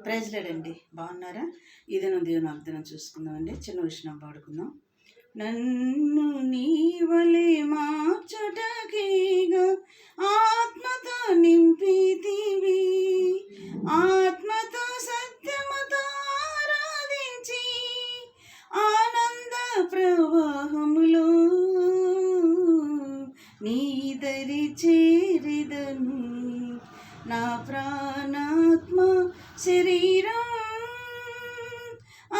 Praise లేడండి. బాగున్నారా? ఇదేనో దేవుని వాగ్దానం చూసుకుందామండి. చిన్న విషయం పాడుకుందాం. నన్ను నీవలే మార్చుటకీగా ఆత్మతో నింపితివి, ఆత్మతో సత్యముతో ఆరాధించి ఆనంద ప్రవాహములో నీ దరి చేరిదను. నా ప్రాణాత్మ శరీరం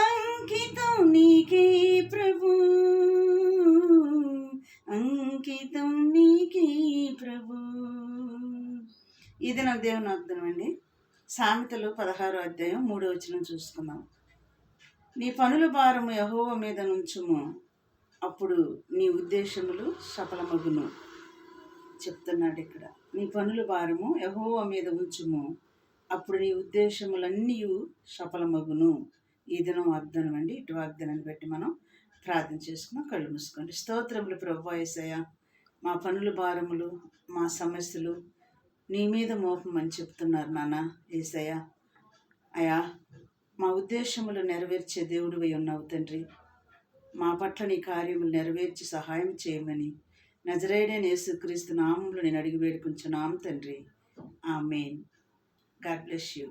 అంకితం నీకే ప్రభు, అంకితం నీకే ప్రభు. ఇది నా దేవుని వాగ్దానం అండి. సామెతలు 16వ అధ్యాయం 3వ వచనం చూసుకుందాం. నీ పనుల భారము యెహోవా మీద నుంచుము, అప్పుడు నీ ఉద్దేశములు సఫలమగును చెప్తున్నాడు ఇక్కడ. నీ పనుల భారము యెహోవా మీద ఉంచుము, అప్పుడు నీ ఉద్దేశములన్నీ సఫలమగును. ఈ దినం వాగ్దానం అండి. ఇటు వాగ్దానాన్ని బట్టి మనం ప్రార్థన చేసుకున్నాం. కళ్ళు మూసుకోండి. స్తోత్రములు ప్రభువా యేసయ్యా, మా పనుల భారములు, మా సమస్యలు నీ మీద మోపమని చెప్తున్నారు నాన్న యేసయ్యా. అయా, మా ఉద్దేశములు నెరవేర్చే దేవుడివై ఉన్నావు తండ్రి. మా పట్ల నీ కార్యములు నెరవేర్చి సహాయం చేయమని నజరేయుడైన యేసుక్రీస్తు నామములో నేను అడిగి వేడుకుంటున్నాం తండ్రి. ఆమేన్. God bless you.